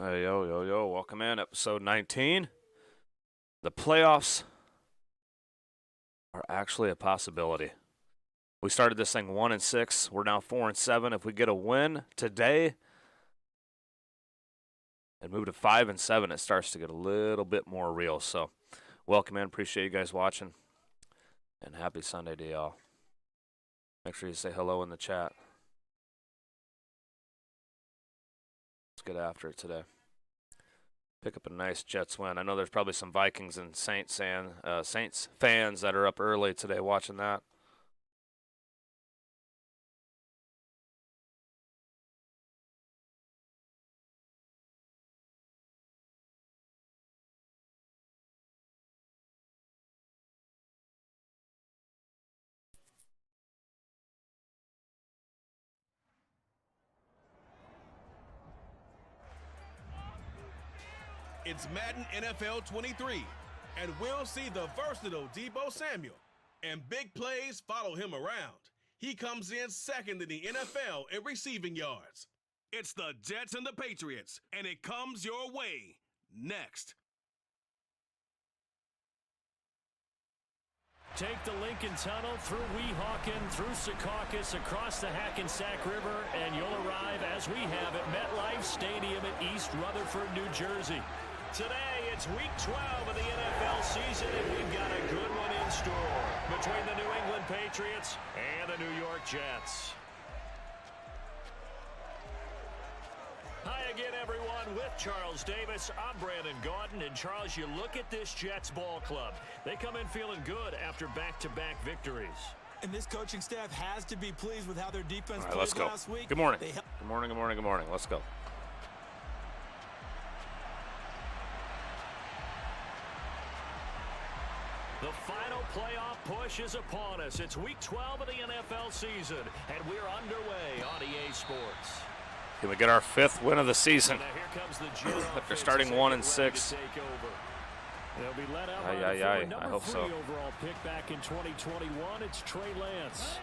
Hey, yo, welcome in, episode 19. The playoffs are actually a possibility. We started this thing 1-6. We're now 4-7. If we get a win today and move to 5-7, it starts to get a little bit more real. So, welcome in. Appreciate you guys watching. And happy Sunday to y'all. Make sure you say hello in the chat. Let's get after it today. Pick up a nice Jets win. I know there's probably some Vikings and Saints fans that are up early today watching that. It's Madden NFL 23, and we'll see the versatile Deebo Samuel. And big plays follow him around. He comes in second in the NFL in receiving yards. It's the Jets and the Patriots, and it comes your way next. Take the Lincoln Tunnel through Weehawken, through Secaucus, across the Hackensack River, and you'll arrive, as we have, at MetLife Stadium in East Rutherford, New Jersey. Today, it's Week 12 of the NFL season, and we've got a good one in store between the New England Patriots and the New York Jets. Hi again, everyone. With Charles Davis, I'm Brandon Gaudin. And, Charles, you look at this Jets ball club. They come in feeling good after back-to-back victories. And this coaching staff has to be pleased with how their defense played let's go. last week. Good morning. Good morning. Let's go. The final playoff push is upon us. It's Week 12 of the NFL season, and we're underway on EA Sports. Can we get our 5th win of the season? Now here comes the Jet After starting 1-6. They'll be led out I hope so. Overall pick back in 2021. It's Trey Lance.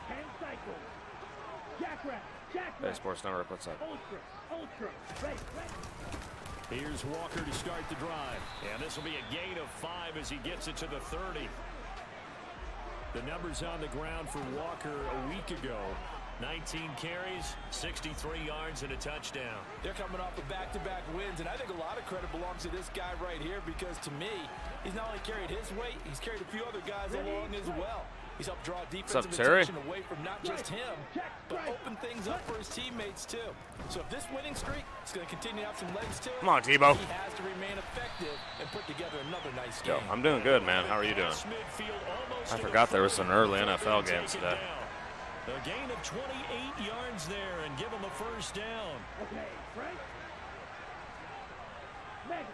Hey, Sports Network, what's up? Here's Walker to start the drive. And this will be a gain of 5 as he gets it to the 30. The numbers on the ground for Walker a week ago. 19 carries, 63 yards, and a touchdown. They're coming off of back-to-back wins, and I think a lot of credit belongs to this guy right here because, to me, he's not only carried his weight, he's carried a few other guys along as well. He's helped draw defensive attention away from not just him, but open things up for his teammates, too. So if this winning streak is going to continue to have some legs to it, come on, Deebo. He has to remain effective and put together another nice game. Yo, I'm doing good, man. How are you doing? I forgot there was an early NFL game today. A gain of 28 yards there and give him a first down. Okay, Frank. Megan.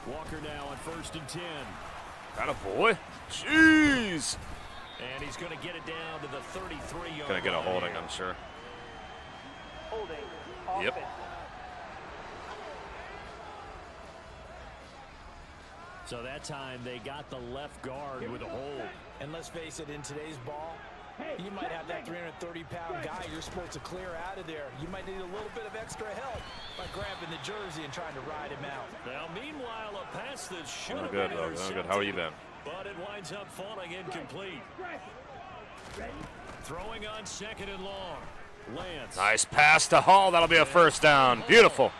Walker now on 1st and 10. Got a boy. Jeez. And he's going to get it down to the 33-yard Gonna get a holding, here. I'm sure. Holding. Yep. So that time they got the left guard with a hold. And let's face it, in today's ball, you might have that 330-pound guy you're supposed to clear out of there. You might need a little bit of extra help by grabbing the jersey and trying to ride him out. Now, meanwhile, a pass that should have Good, been though. Good. How are you been? But it winds up falling incomplete. Throwing on 2nd and long. Lance. Nice pass to Hall. That'll be a first down. Beautiful.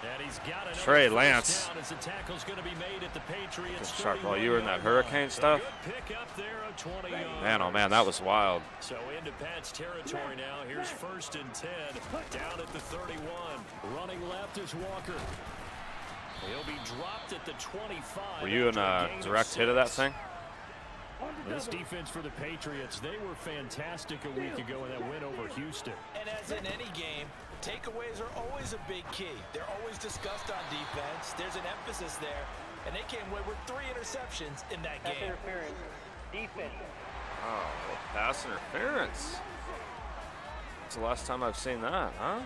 And he's got Trey Lance. as the tackle's going to be made at the Patriots. Good shot while you were in that hurricane stuff. Pick up there of 20 yards. Man, oh man, that was wild. So into Pat's territory now. Here's 1st and 10. Down at the 31. Running left is Walker. He'll be dropped at the 25. Were you in a direct hit of that thing? This defense for the Patriots, they were fantastic a week ago in that win over Houston. And as in any game, takeaways are always a big key. They're always discussed on defense. There's an emphasis there. And they came away with 3 interceptions in that game. Interference. Defense. Oh, well, pass interference. It's the last time I've seen that, huh?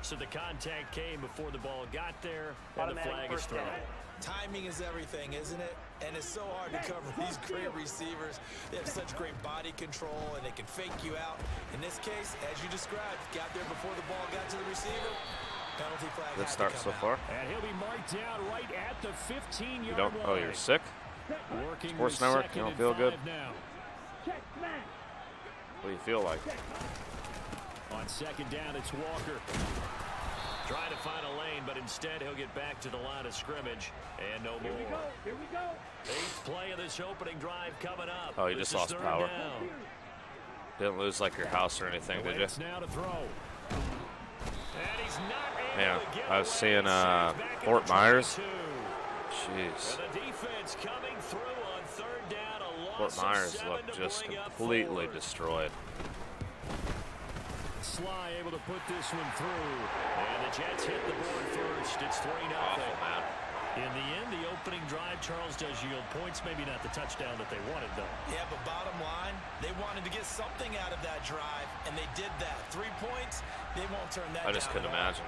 So the contact came before the ball got there, and the flag is thrown. Timing is everything, isn't it? And it's so hard to cover these great receivers. They have such great body control, and they can fake you out. In this case, as you described, got there before the ball got to the receiver. Penalty flag. Good start so far. And he'll be marked down right at the 15-yard You don't? line. Oh, you're sick? Working Sports with Network, you don't feel good? now. What do you feel like? On second down, it's Walker. Trying to find a lane, but instead he'll get back to the line of scrimmage. And no more. Here we go. 8th play of this opening drive coming up. Oh, you This just is lost 3rd power. down. Didn't lose like your house or anything, did you? It's now to throw. And he's not able Yeah, to get I was away. seeing Saves back at Fort the Myers. 22. Jeez. And the defense coming through on 3rd down. A loss Fort Myers of 7 looked to just bring up completely forward. destroyed. Sly able to put this one through. And the Jets hit the board first. It's 3-0. Awful, man. In the end, the opening drive, Charles, does yield points. Maybe not the touchdown that they wanted, though. Yeah, but bottom line, they wanted to get something out of that drive, and they did that. 3 points, they won't turn that down. I just couldn't at all. imagine.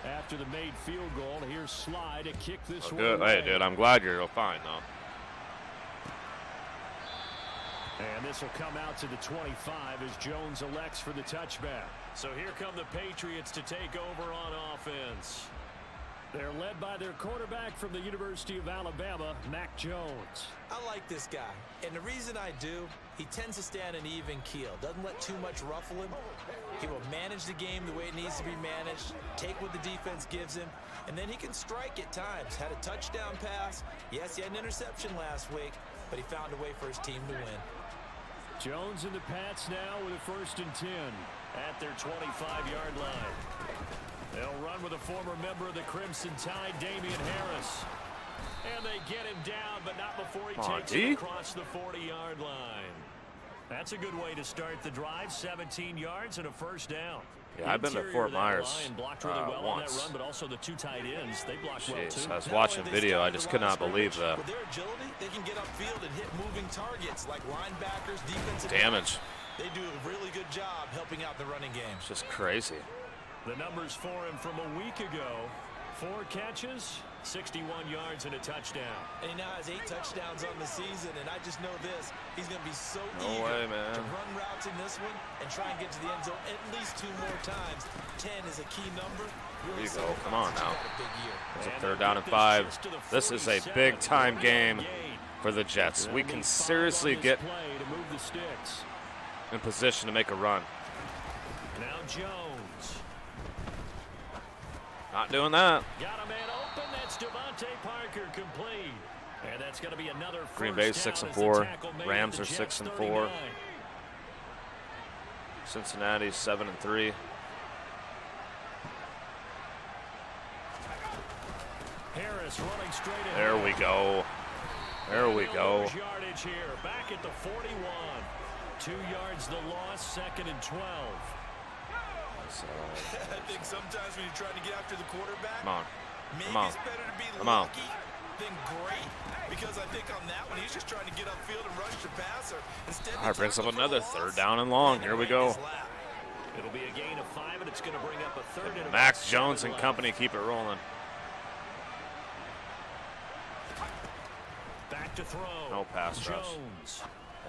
After the made field goal, here's Sly to kick this Oh, one good. away. Hey, dude, I'm glad you're fine, though. And this will come out to the 25 as Jones elects for the touchback. So here come the Patriots to take over on offense. They're led by their quarterback from the University of Alabama, Mac Jones. I like this guy, and the reason I do, he tends to stay on an even keel, doesn't let too much ruffle him. He will manage the game the way it needs to be managed, take what the defense gives him, and then he can strike at times. Had a touchdown pass. Yes, he had an interception last week, but he found a way for his team to win. Jones and the Pats now with a 1st and 10 at their 25-yard line. They'll run with a former member of the Crimson Tide, Damian Harris. And they get him down, but not before he takes it across the 40-yard line. That's a good way to start the drive. 17 yards and a 1st down. Yeah, I've been to Fort Myers blocked really well on that once. run, but also the 2 tight ends, they blocked well Jeez, too. I was watching video. I just could not believe the With their agility, they can get upfield and hit moving targets like linebackers, defensive damage. They do a really good job helping out the running game. It's just crazy. The numbers for him from a week ago: 4 catches, 61 yards, and a touchdown. And he now has 8 touchdowns on the season, and I just know this. He's going to be so No eager way, man. to run routes in this one and try and get to the end zone at least 2 more times. 10 is a key number. There Really you go. Come on now. Big year. It's a 3rd down and 5. This is a big-time game for the Jets. We can seriously get in position to make a run. Now Jones. Not doing that. Got a man open. That's Devontae Parker complete. And that's going to be another Green first Bay's down 6 and as the 4. tackle made Rams at are the 6 Jets' and 39. 4. Cincinnati's 7 and 3. Harris running straight ahead. There we go. There we go. Yardage here. Back at the 41. 2 yards the loss. 2nd and 12. So, I think sometimes when you're trying to get after the quarterback, come on. maybe Come on. it's better to be Come on. lucky than great. Because I think on that one, he's just trying to get upfield and rush the passer. Instead, All right, brings up another 3rd down and long. Here we go. It'll be a gain of 5, and it's going to bring up a 3rd and Mac about Jones 7 and left. company keep it rolling. Back to throw. No pass rush. Jones.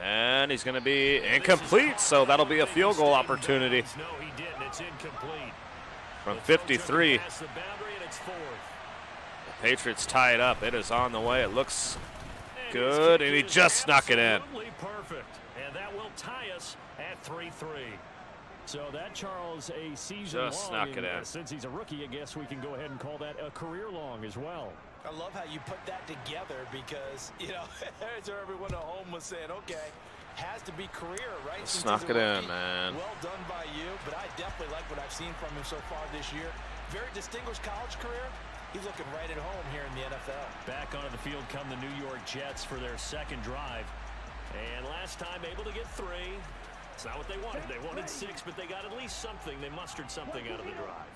And he's going to be incomplete, so that'll be a field goal opportunity No, he didn't. It's incomplete. from The throw took 53. past the boundary, and it's 4th. The Patriots tie it up. It is on the way. It looks good, and he just snuck it in. Absolutely perfect. And that will tie us at 3-3. So that, Charles, a season Just long. snuck it in. Since he's a rookie, I guess we can go ahead and call that a career long as well. I love how you put that together because, you know, as everyone at home was saying, okay, has to be career, right? Since Snuck he's it a in, rookie. man. Well done by you, but I definitely like what I've seen from him so far this year. Very distinguished college career. He's looking right at home here in the NFL. Back onto the field come the New York Jets for their 2nd drive. And last time able to get 3. It's not what they wanted. They wanted 6, but they got at least something. They mustered something out of the drive.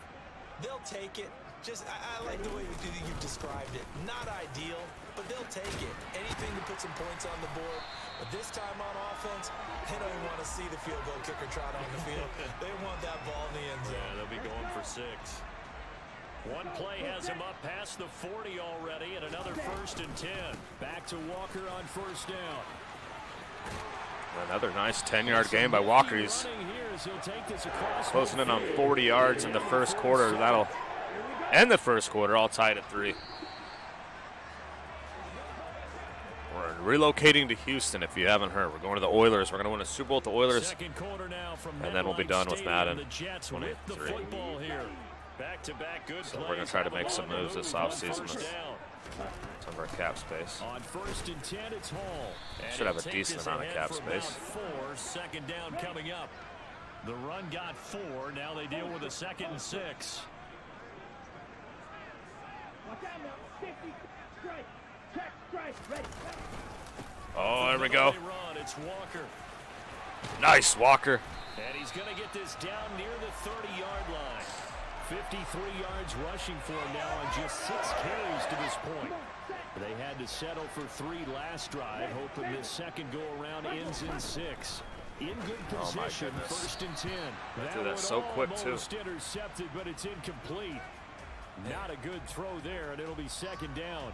They'll take it. I like the way you've described it. Not ideal, but they'll take it. Anything to put some points on the board. But this time on offense, they don't even want to see the field goal kicker trot on the field. They want that ball in the end zone. Yeah, they'll be going for 6. One play has him up past the 40 already, and another 1st and 10. Back to Walker on 1st down. Another nice 10-yard gain by Walker. He's closing in on 40 yards in the first quarter. That'll end the first quarter, all tied at 3. We're relocating to Houston, if you haven't heard. We're going to the Oilers. We're going to win a Super Bowl with the Oilers, and then we'll be done with Madden 23. Back-to-back good So we're going to try to make some moves this offseason. Some of our cap space. On 1st and 10, it's Hall. Should have a decent amount of cap space. 4, 2nd down coming up. The run got 4. Now they deal with a 2nd and 6. Oh, there we go. It's Walker. Nice, Walker. And he's going to get this down near the 30-yard line. 53 yards rushing for him now on just 6 carries to this point. They had to settle for 3 last drive, hoping this second go-around ends in 6. In good position, 1st and 10. That's so quick, too. Almost intercepted, but it's incomplete. Not a good throw there, and it'll be 2nd down.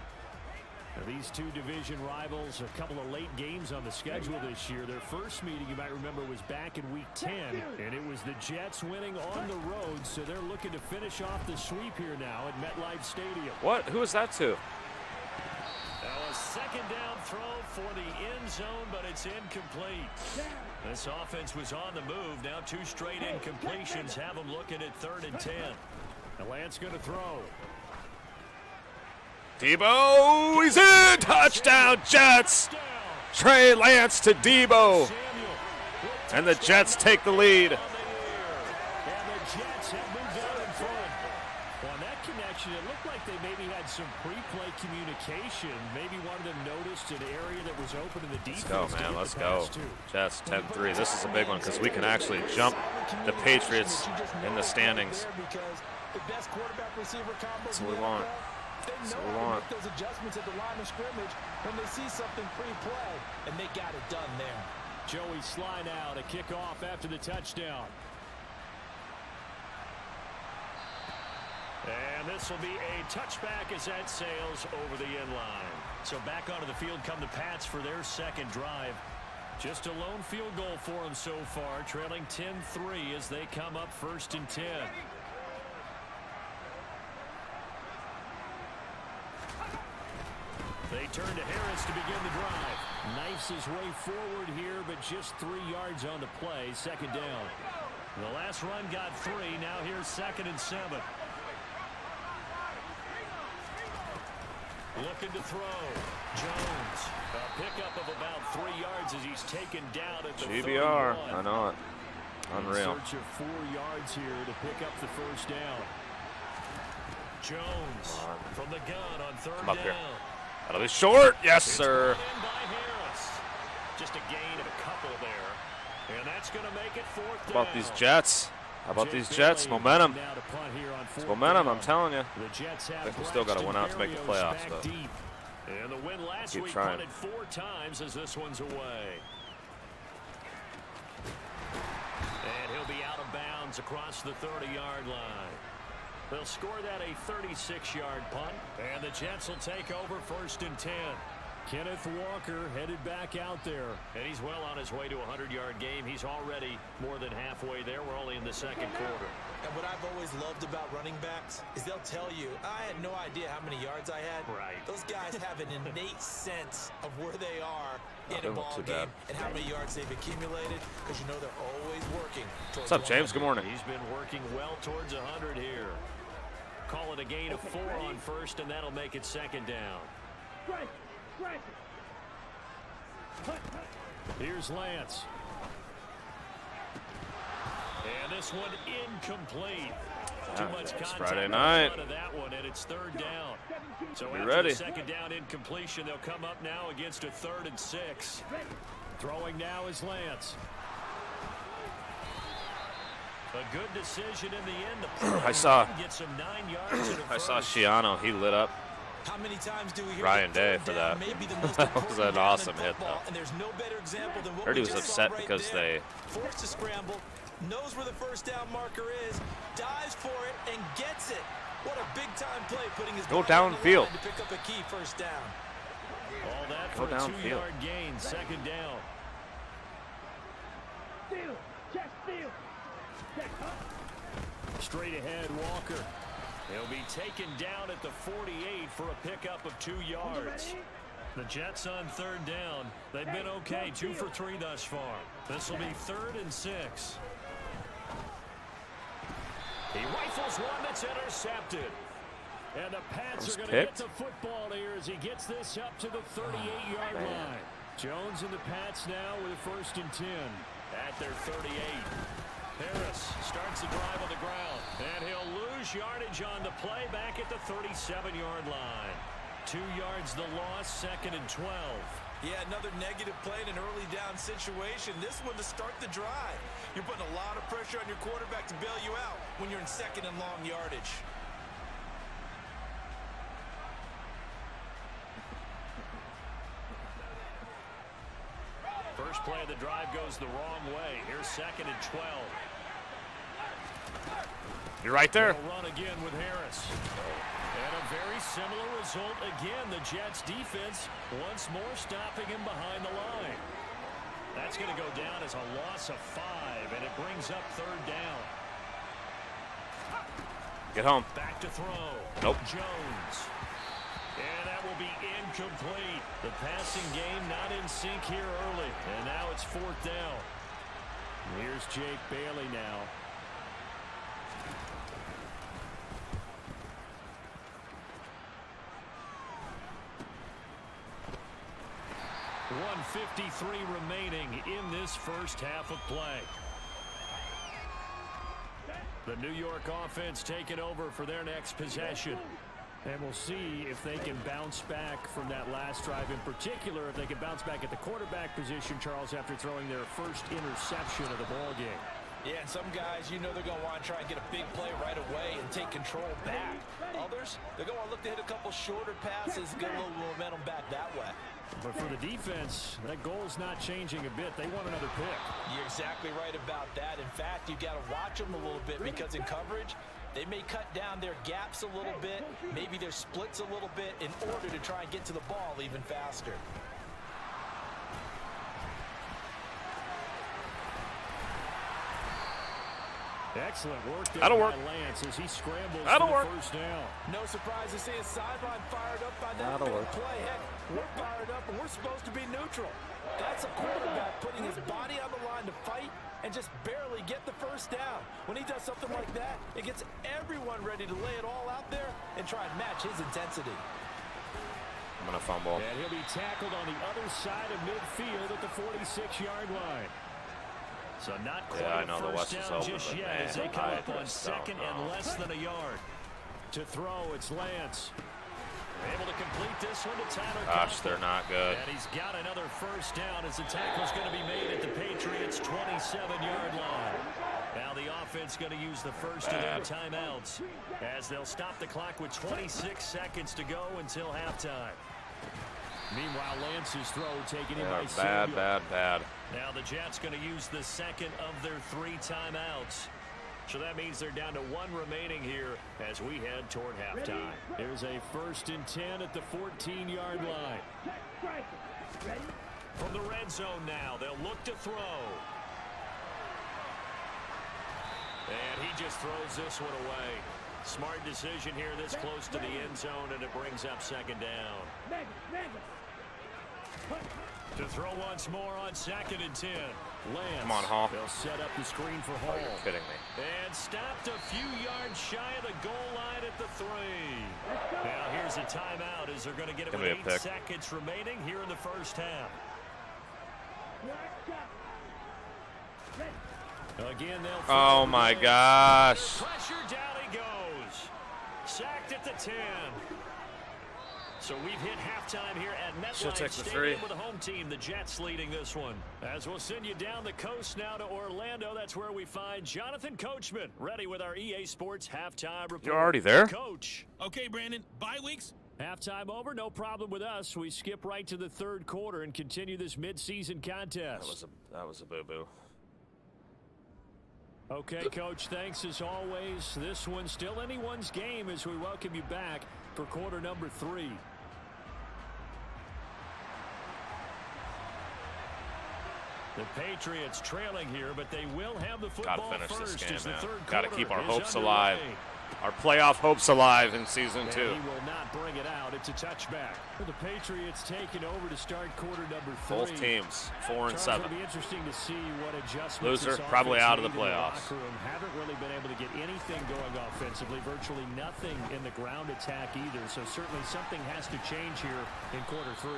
Now, these two division rivals, a couple of late games on the schedule this year. Their first meeting, you might remember, was back in Week 10, and it was the Jets winning on the road, so they're looking to finish off the sweep here now at MetLife Stadium. What? Who is that to? Now a 2nd down throw for the end zone, but it's incomplete. This offense was on the move. Now 2 straight incompletions have them looking at 3rd and 10. Now Lance going to throw. Debo, he's in! Touchdown, Jets! Trey Lance to Debo. And the Jets take the lead. And the Jets have moved out in front. On that connection, it looked like they maybe had some pre-play communication. Maybe one of them noticed an area that was open in the defense. Let's go, man. Let's go. Jets 10-3. This is a big one because we can actually jump the Patriots in the standings. That's what we want. They know make those adjustments at the line of scrimmage when they see something pre-play, and they got it done there. Joey slide out, a kickoff after the touchdown. And this will be a touchback as that sails over the end line. So back onto the field come the Pats for their 2nd drive. Just a lone field goal for them so far, trailing 10-3 as they come up 1st and 10. They turn to Harris to begin the drive. Knifes his way forward here, but just 3 yards on the play. 2nd down. The last run got 3. Now here's 2nd and 7. Looking to throw. Jones. A pickup of about 3 yards as he's taken down at the GBR. 31. I know it. Unreal. In search of 4 yards here to pick up the 1st down. Jones from the gun on 3rd Come up down. here. That'll be short. Yes, sir. Just a gain of a couple there. And that's going to make it 4th down. How about these Jets? How about these Jets? Momentum. It's momentum, I'm telling you. I think we still got to win out to make the playoffs, though. And the win last Keep week trying. punted 4 times as this one's away. And he'll be out of bounds across the 30-yard line. They'll score that a 36-yard punt, and the Jets will take over 1st and 10. Kenneth Walker headed back out there, and he's well on his way to a 100-yard game. He's already more than halfway there. We're only in the 2nd quarter. And what I've always loved about running backs is they'll tell you, I had no idea how many yards I had. Right. Those guys have an innate sense of where they are in a Didn't look ball too game bad. and how many yards they've accumulated, because you know they're always working. What's up, James? Good morning. He's been working well towards 100 here. Call it a gain of 4 on 1st, and that'll make it 2nd down. Here's Lance. And this one incomplete. Too much It's contact Friday on night. the front of that one, and it's 3rd down. So Be after ready. the 2nd down incompletion, they'll come up now against a 3rd and 6. Throwing now is Lance. A good decision in the end. I saw Get some 9 yards in I saw first. Shiano. He lit up How many times do we hear Ryan Day for that. That was an awesome hit, though. And there's no better example than what Heard he we was just upset saw right because there. they Forced to scramble, knows where the first down marker is, dives for it, and gets it. What a big-time play, putting his go body on the downfield. line to pick up a key first down. All that Go for a downfield. 2-yard gain, second down. Steal. Check steal. Check up. Straight ahead, Walker. He'll be taken down at the 48 for a pickup of 2 yards. The Jets on third down. They've been okay, 2 for 3 thus far. This will be 3rd and 6. He rifles one that's intercepted. And the Pats are going to get the football here as he gets this up to the 38-yard line. Jones and the Pats now with a 1st and 10 at their 38. Harris starts the drive on the ground, and he'll lose yardage on the play back at the 37-yard line. 2 yards the loss, 2nd and 12. Yeah, another negative play in an early down situation. This one to start the drive. You're putting a lot of pressure on your quarterback to bail you out when you're in 2nd and long yardage. First play of the drive goes the wrong way. Here's 2nd and 12. You're right there. They'll run again with Harris. And a very similar result again. The Jets defense once more stopping him behind the line. That's going to go down as a loss of 5, and it brings up 3rd down. Get home. Back to throw. Nope. Jones. And that will be incomplete. The passing game not in sync here early. And now it's 4th down. Here's Jake Bailey now. .153 remaining in this first half of play. The New York offense taking over for their next possession. And we'll see if they can bounce back from that last drive. In particular, if they can bounce back at the quarterback position, Charles, after throwing their first interception of the ball game. Yeah, and some guys, you know they're going to want to try and get a big play right away and take control back. Others, they're going to look to hit a couple shorter passes, get a little momentum back that way. But for the defense, that goal is not changing a bit. They want another pick. You're exactly right about that. In fact, you've got to watch them a little bit because in coverage, they may cut down their gaps a little bit, maybe their splits a little bit in order to try and get to the ball even faster. Excellent work there That'll by work. Lance as he scrambles That'll for work. the first down. No surprise to see his sideline fired up by that That'll big work. play. Heck, we're fired up and we're supposed to be neutral. That's a quarterback putting his body on the line to fight and just barely get the first down. When he does something like that, it gets everyone ready to lay it all out there and try and match his intensity. I'm going to fumble. And he'll be tackled on the other side of midfield at the 46-yard line. So not quite Yeah, I know the a West first is down open, just but yet man, as they come I up on just 2nd don't and know. less than a yard. To throw, it's Lance. Able to complete this one to Tyler. Gosh, they're not good. And he's got another first down as the tackle's going to be made at the Patriots' 27-yard line. Now the offense going to use the first of their timeouts as they'll stop the clock with 26 seconds to go until halftime. Meanwhile, Lance's throw taken in by Bad, bad, bad. Now the Jets going to use the second of their 3 timeouts. So that means they're down to 1 remaining here as we head toward halftime. Here's a 1st and 10 at the 14-yard line. From the red zone now, they'll look to throw. And he just throws this one away. Smart decision here this close to the end zone, and it brings up 2nd down. To throw once more on 2nd and 10. Lance. Come on, Hall. They'll set up the screen for Hall. Oh, you're kidding me. And stopped a few yards shy of the goal line at the 3. Now here's a timeout as they're going to get it with 8 seconds remaining here in the first half. Again, they'll Oh my gosh. Pressure, down he goes. Sacked at the 10. So we've hit halftime here at She'll take MetLife the Stadium 3. with the home team, the Jets, leading this one. As we'll send you down the coast now to Orlando, that's where we find Jonathan Coachman, ready with our EA Sports halftime report. You're already there? Coach. Okay, Brandon, bye weeks, Halftime over, no problem with us. We skip right to the third quarter and continue this midseason contest. That was a boo-boo. Okay, Coach, thanks as always. This one's still anyone's game as we welcome you back for quarter number 3. The Patriots trailing here, but they will have the football Gotta finish first this game, as the man. third Gotta quarter keep our is hopes underway. alive. Our playoff hopes alive in season 2. And he will not bring it out. It's a touchback. For the Patriots taking over to start quarter number 3. Both teams, 4 and 7. It'll be interesting to see what adjustments Loser, this probably offense out of the made in playoffs. locker room. Haven't really been able to get anything going offensively. Virtually nothing in the ground attack either. So certainly something has to change here in quarter 3.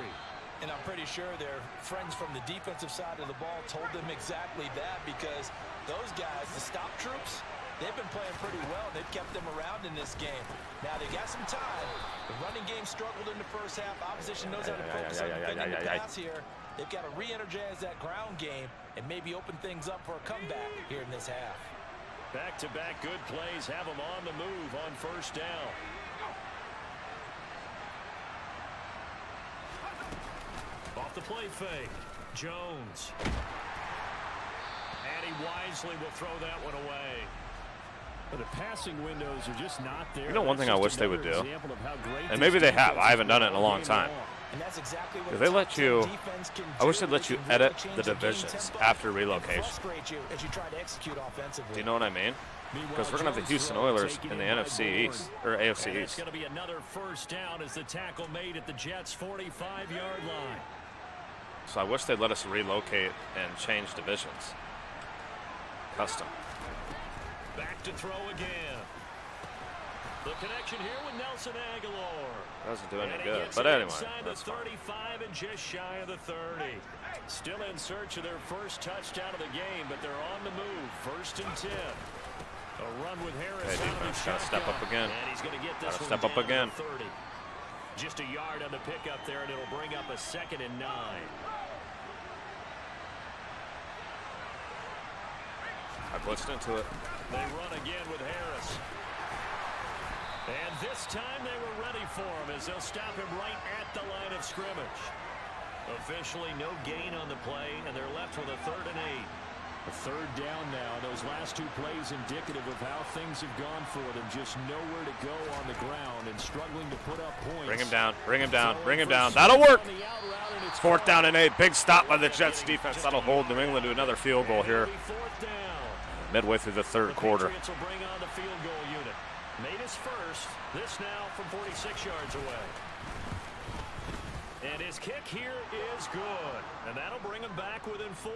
And I'm pretty sure their friends from the defensive side of the ball told them exactly that, because those guys, the stop troops, they've been playing pretty well. They've kept them around in this game. Now they got some time. The running game struggled in the first half. Opposition knows how to focus on defending the pass here. They've got to re-energize that ground game and maybe open things up for a comeback here in this half. Back-to-back good plays have them on the move on first down. Off the play fake, Jones. And he wisely will throw that one away. But the passing windows are just not there. You know, one thing I wish they would do, and maybe they they have. I haven't done it in a long time. And that's exactly what If they let you, defense can I wish do. they'd let you It can edit really change the game divisions tempo after and relocation. frustrate you as you try to execute offensively. Do you know what I mean? Because we're going to have the Houston Oilers in the NFC East, or AFC And it's East. going to be another first down as the tackle made at the Jets' 45-yard line. So I wish they'd let us relocate and change divisions. Custom. Back to throw again. The connection here with Nelson Aguilar. Doesn't do any And he good. gets But it anyway, inside the that's fine. 35 and just shy of the 30. Still in search of their first touchdown of the game, but they're on the move. First and 10. A run with Harris. Okay, out of the defense, gotta step shotgun. up again. And he's going to get this Gotta one step up down to again. the 30. Just a yard on the pickup there, and it'll bring up a 2nd and 9. I blitzed into it. They run again with Harris. And this time they were ready for him as they'll stop him right at the line of scrimmage. Officially no gain on the play, and they're left with a 3rd and 8. A 3rd down now. Those last 2 plays indicative of how things have gone for them. Just nowhere to go on the ground and struggling to put up points. Bring him down. Bring him down. Bring him down. That'll work. 4th down and 8. Big stop by the Jets defense. That'll hold New England to another field goal here. Midway through the 3rd quarter. Patriots will bring on the field goal unit. Made his first. This now from 46 yards away. And his kick here is good. And that'll bring him back within 4.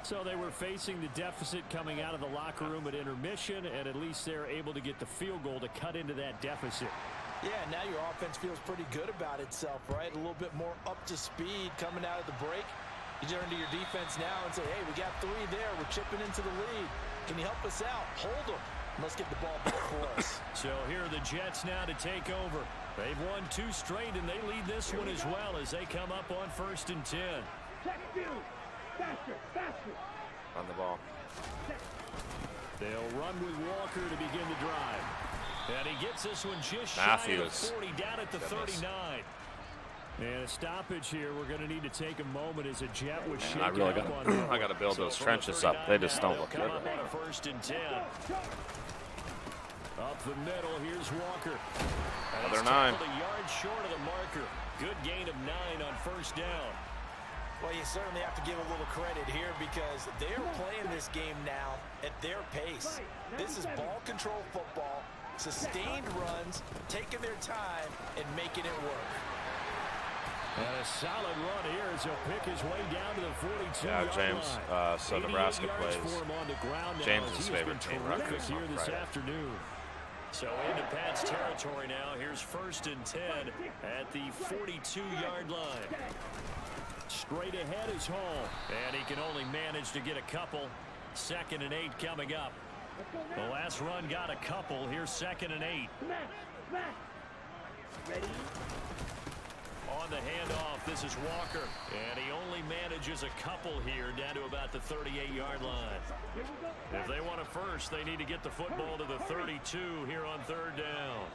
So they were facing the deficit coming out of the locker room at intermission, and at least they're able to get the field goal to cut into that deficit. Yeah, now your offense feels pretty good about itself, right? A little bit more up to speed coming out of the break. You turn to your defense now and say, hey, we got 3 there. We're chipping into the lead. Can you help us out? Hold them. Let's get the ball back for us. So here are the Jets now to take over. They've won 2 straight, and they lead this one as well as they come up on 1st and 10. Check field. Faster, faster. On the ball. They'll run with Walker to begin the drive. And he gets this one just shy Matthews. of 40, down at the 39. And a stoppage here. We're going to need to take a moment as a Jet was shaken I really up on that I got to build one. those So from trenches the up. They just 39 don't look now, good. they'll come up on a 1st and 10. Up the middle, here's Walker. And Another he's 9. tackled a yard short of the marker. Good gain of 9 on 1st down. Well, you certainly have to give a little credit here because they're playing this game now at their pace. This is ball control football, sustained runs, taking their time, and making it work. And a solid run here as he'll pick his way down to the 42-yard James, line. so Nebraska 88 yards plays for him on the ground now James' as he has favorite been team, terrific Rutgers, here on this Friday. afternoon. So into Pat's territory now. Here's 1st and 10 at the 42-yard line. Straight ahead is Hall. And he can only manage to get a couple. 2nd and 8 coming up. The last run got a couple. Here's 2nd and 8. Smash, smash. Ready? On the handoff, this is Walker. And he only manages a couple here down to about the 38-yard line. If they want a first, they need to get the football to the 32 here on third down.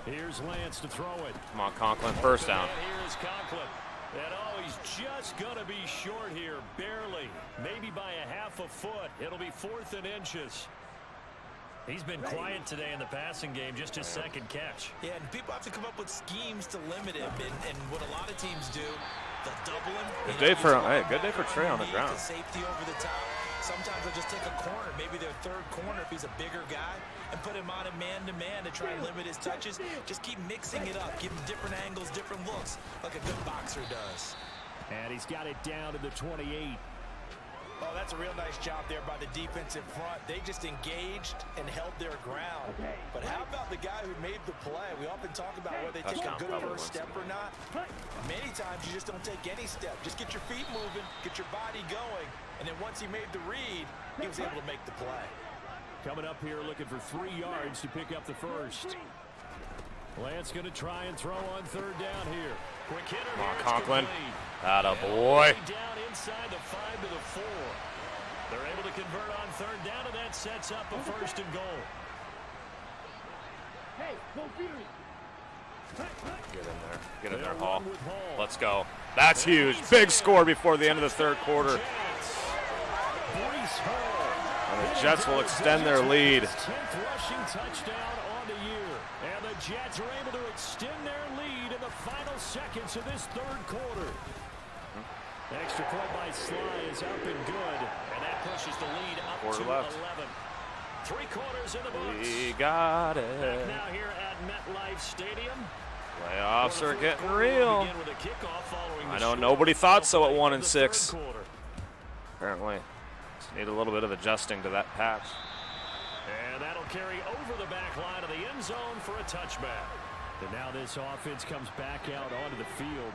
Here's Lance to throw it. Come on, Conklin, first down. And here's Conklin. And oh, he's just going to be short here, barely. Maybe by a half a foot. It'll be 4th and inches. He's been quiet today in the passing game, just his second catch. Yeah, and people have to come up with schemes to limit him. And what a lot of teams do, they'll double him. Good day for Trey on the ground. Safety over the top. Sometimes they'll just take a corner, maybe their third corner if he's a bigger guy, and put him on a man-to-man to try and limit his touches. Just keep mixing it up, give him different angles, different looks, like a good boxer does. And he's got it down to the 28. Oh, that's a real nice job there by the defensive front. They just engaged and held their ground. But how about the guy who made the play? We often talk about whether they take a good first step or not. Many times you just don't take any step. Just get your feet moving, get your body going. And then once he made the read, he was able to make the play. Coming up here looking for 3 yards to pick up the first. Lance going to try and throw on third down here. Quick hitter. Come on, Conklin. Atta boy. Down inside the 5 to the 4. They're able to convert on third down, and that sets up a 1st and goal. Hey, go Fury. Get in there. Get in there, Hall. Let's go. That's huge. Big score before the end of the third quarter. And the Jets will extend their lead. 10th rushing touchdown on the year. And the Jets are able to extend their lead in the final seconds of this third quarter. Extra point by Sly is up and good. And that pushes the lead up Quarter to left. 11. 3 quarters in the books. We got Back it. now here at MetLife Stadium. Playoffs are getting real. Begin with a kickoff following the I know short nobody thought so at play 1 of and the 6. third quarter. Apparently, just need a little bit of adjusting to that patch. And that'll carry over the back line of the end zone for a touchback. And now this offense comes back out onto the field.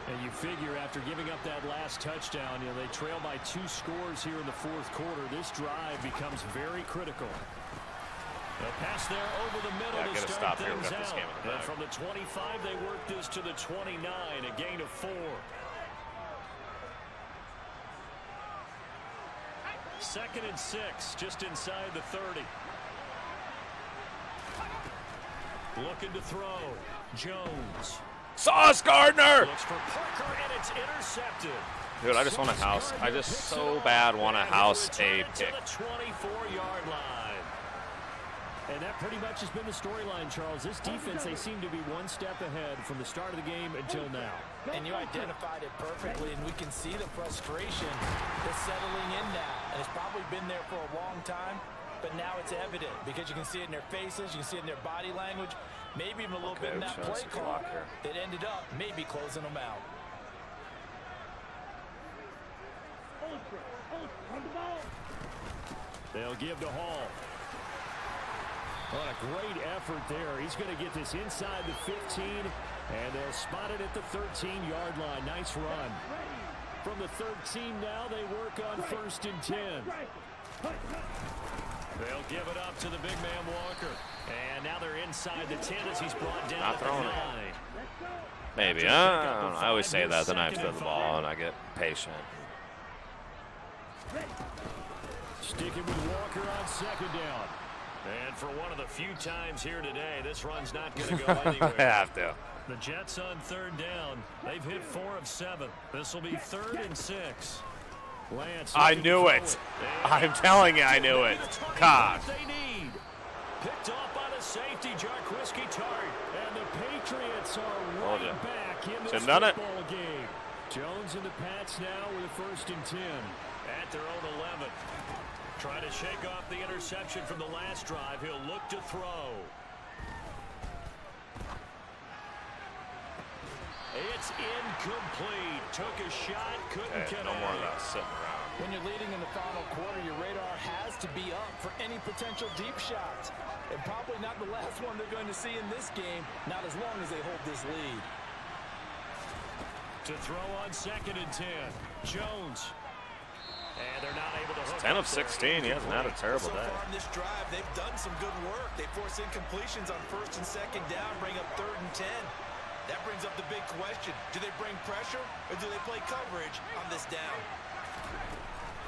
And you figure after giving up that last touchdown, they trail by 2 scores here in the fourth quarter. This drive becomes very critical. A pass there over the middle to Get a start stop here. We things got this out. game in the And bag. from the 25, they work this to the 29, a gain of 4. 2nd and 6, just inside the 30. Looking to throw. Jones. Sauce Gardner! Looks for Parker, and it's intercepted. Dude, I just want a house. I just so bad want a house a To pick. the 24-yard line. And that pretty much has been the storyline, Charles. This defense, they seem to be one step ahead from the start of the game until now. And you identified it perfectly, and we can see the frustration that's settling in now. And it's probably been there for a long time, but now it's evident because you can see it in their faces, you can see it in their body language, maybe even a little bit in that play call that ended up maybe closing them out. They'll give to Hall. What a great effort there. He's going to get this inside the 15, and they'll spot it at the 13-yard line. Nice run. From the 13 now, they work on 1st and 10. They'll give it up to the big man Walker. And now they're inside the 10 as he's brought down at the 9. Maybe. I don't know. I always say that, then I have to throw the ball, and I get patient. Sticking with Walker on 2nd down. And for one of the few times here today, this run's not going to go anywhere. I have to. The Jets on 3rd down. They've hit 4 of 7. This will be 3rd and 6. Lance. I knew it. I'm telling you, I knew it. God. They need. Picked off by the safety, Jarquiski Tart. And the Patriots are right back in this football game. Jones and the Pats now with a 1st and 10 at their own 11. Trying to shake off the interception from the last drive. He'll look to throw. It's incomplete. Took a shot, couldn't connect. No more of that sitting around. When you're leading in the final quarter, your radar has to be up for any potential deep shots. And probably not the last one they're going to see in this game, not as long as they hold this lead. To throw on 2nd and 10. Jones. And they're not able to hook 10 of 16. He hasn't had a terrible day. So far in this drive, they've done some good work. They force incompletions on 1st and 2nd down, bring up 3rd and 10. That brings up the big question. Do they bring pressure or do they play coverage on this down?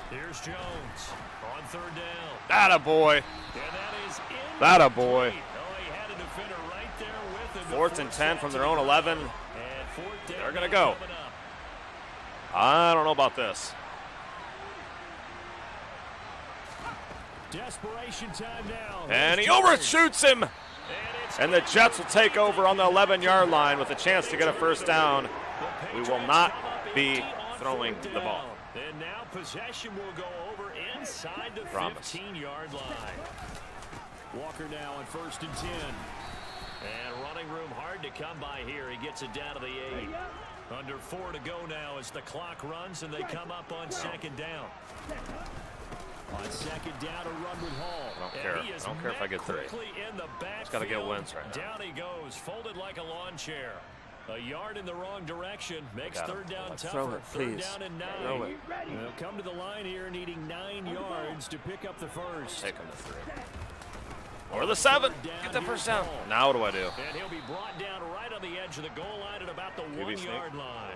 Here's Jones on third down. Attaboy. And that is Attaboy. Oh, he had a defender right there with him. 4th and 10 from their own 11. And fourth down. They're going to go. I don't know about this. Desperation time now. And he overshoots him. And the Jets will take over on the 11-yard line with a chance to get a first down. We will not be throwing the ball. And now possession will go over inside the 15-yard line. Walker now on 1st and 10. And running room hard to come by here. He gets it down to the 8. Under 4 to go now as the clock runs and they come up on 2nd down. On 2nd down, a run with Hall. I don't care. I don't care if I get 3. Just got to get wins right now. Down he goes, folded like a lawn chair. A yard in the wrong direction makes third down tougher. Throw it, please. Third down and 9. Throw it. They'll come to the line here needing 9 yards to pick up the first. Take him to 3. Or the 7. Get the first down. Now what do I do? And he'll be brought down right on the edge of the goal line at about the 1-yard line.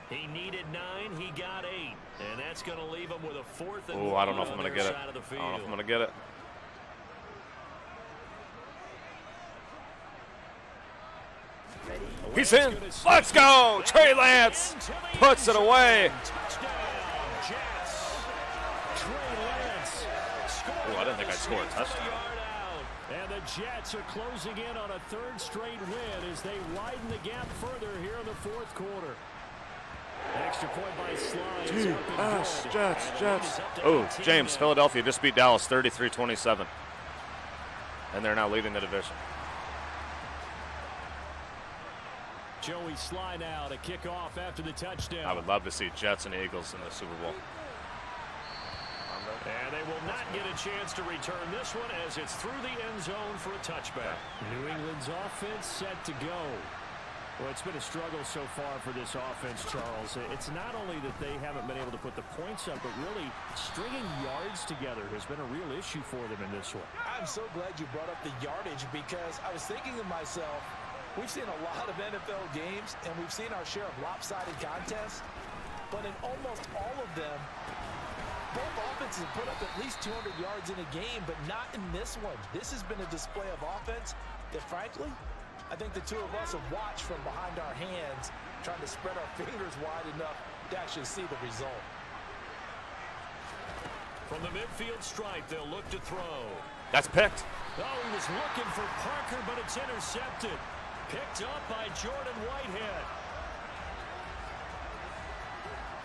He needed 9, he got 8. And that's going to leave him with a 4th and 1. Oh, I don't know if I'm going to get it. I don't know if I'm going to get it. He's in. Let's go. Trey Lance puts it away. Oh, I didn't think I'd score a touchdown. And the Jets are closing in on a 3rd straight win as they widen the gap further here in the 4th quarter. Extra point by Slide. Jets. Oh, James, Philadelphia just beat Dallas 33-27. And they're now leading the division. Joey Slye now to kick off after the touchdown. I would love to see Jets and Eagles in the Super Bowl. And they will not get a chance to return this one as it's through the end zone for a touchback. New England's offense set to go. Well, it's been a struggle so far for this offense, Charles. It's not only that they haven't been able to put the points up, but really stringing yards together has been a real issue for them in this one. I'm so glad you brought up the yardage because I was thinking to myself, we've seen a lot of NFL games, and we've seen our share of lopsided contests, but in almost all of them, both offenses have put up at least 200 yards in a game, but not in this one. This has been a display of offense that, frankly, I think the two of us have watched from behind our hands, trying to spread our fingers wide enough to actually see the result. From the midfield stripe, they'll look to throw. That's picked. Oh, he was looking for Parker, but it's intercepted. Picked up by Jordan Whitehead.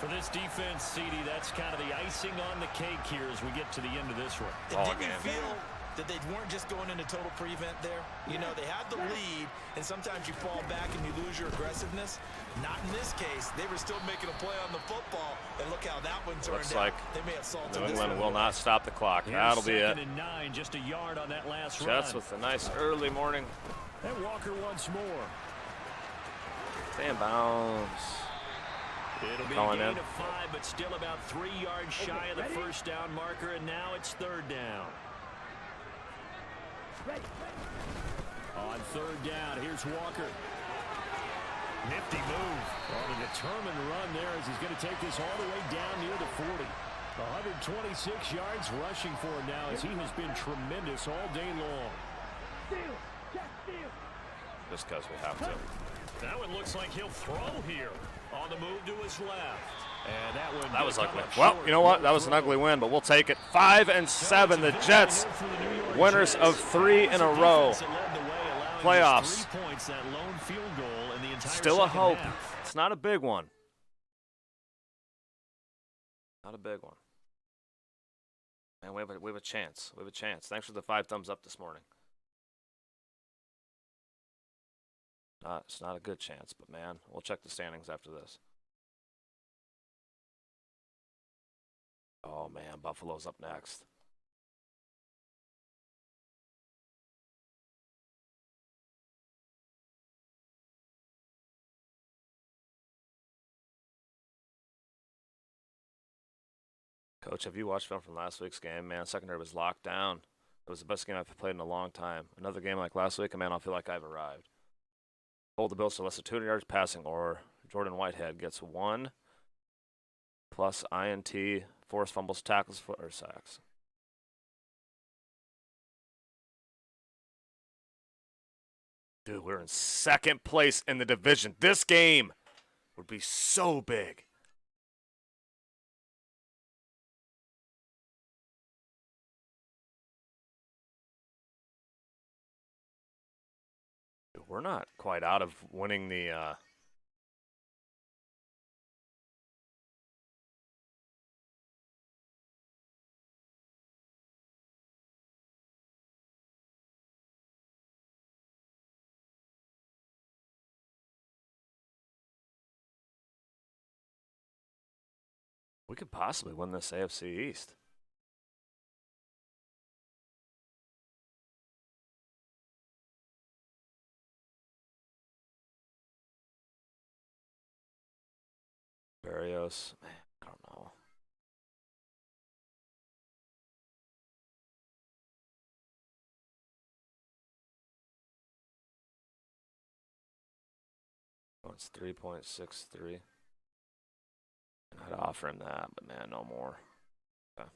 For this defense, CD, that's kind of the icing on the cake here as we get to the end of this one. Didn't you feel that they weren't just going into total prevent there? You know, they had the lead, and sometimes you fall back and you lose your aggressiveness. Not in this case. They were still making a play on the football, and look how that one turned out. Looks like they may have salted New this England one. will not stop the clock. That'll be it. 2nd and 9, just a yard on that last Jets run. with a nice early morning. And Walker once more. Stay in bounds. It'll be a gain of 5, but still about 3 yards shy of the first down marker, and now it's 3rd down. On 3rd down, here's Walker. Nifty move. On a determined run there as he's going to take this all the way down near the 40. 126 yards rushing for him now as he has been tremendous all day long. Just because we have to. That one looks like he'll throw here. On the move to his left. And that was ugly. Well, you know what? That was an ugly win, but we'll take it. 5 and 7. The Jets, winners of 3 in a row. Playoffs. Still a hope. It's not a big one. Not a big one. Man, we have a chance. We have a chance. Thanks for the 5 thumbs up this morning. It's not a good chance, but man, we'll check the standings after this. Oh man, Buffalo's up next. Coach, have you watched film from last week's game? Man, secondary was locked down. It was the best game I've played in a long time. Another game like last week, and man, I'll feel like I've arrived. Hold the Bills to less than 200 yards passing, or Jordan Whitehead gets 1 plus INT, forced fumbles, tackles, or sacks. Dude, we're in second place in the division. This game would be so big. Dude, we're not quite out of winning the we could possibly win this AFC East. Barrios, man, I don't know. Oh, it's 3.63. I'd offer him that, but man, no more. Okay.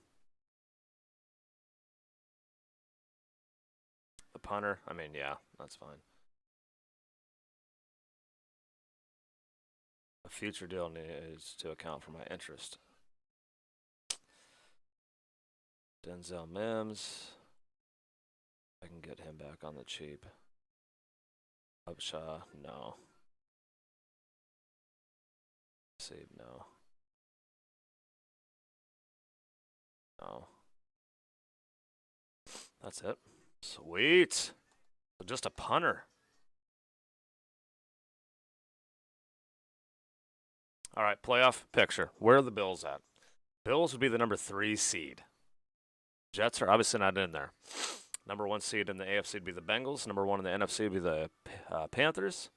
The punter, I mean, yeah, that's fine. A future deal needs to account for my interest. Denzel Mims. I can get him back on the cheap. Upshaw, no. Save, no. No. That's it. Sweet. So just a punter. All right, playoff picture. Where are the Bills at? Bills would be the number 3 seed. Jets are obviously not in there. Number 1 seed in the AFC would be the Bengals. Number 1 in the NFC would be the Panthers.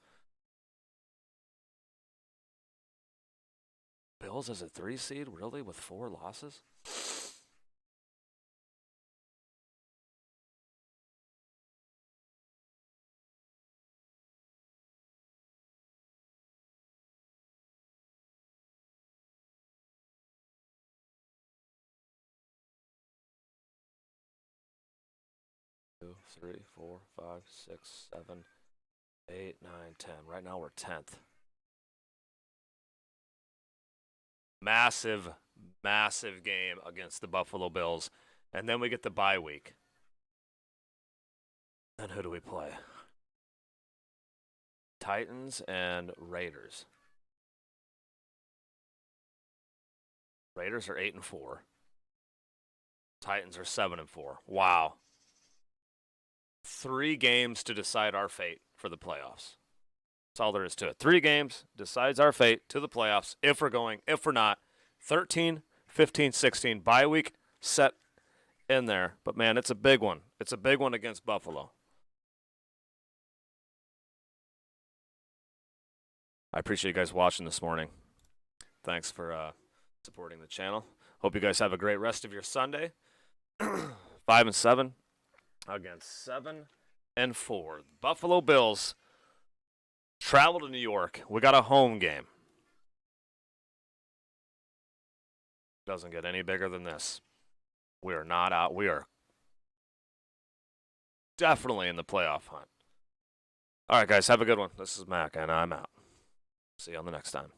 Bills as a 3 seed, really, with 4 losses? Two, 3, 4, 5, 6, 7, 8, 9, 10. Right now we're 10th. Massive, massive game against the Buffalo Bills. And then we get the bye week. Then who do we play? Titans and Raiders. Raiders are 8-4. Titans are 7-4. Wow. 3 games to decide our fate for the playoffs. That's all there is to it. 3 games decides our fate to the playoffs. If we're going, if we're not. 13, 15, 16. Bye week set in there. But, man, it's a big one. It's a big one against Buffalo. I appreciate you guys watching this morning. Thanks for supporting the channel. Hope you guys have a great rest of your Sunday. 5-7 against 7-4. Buffalo Bills travel to New York. We got a home game. Doesn't get any bigger than this. We are not out. We are definitely in the playoff hunt. All right, guys, have a good one. This is Mac, and I'm out. See you on the next time.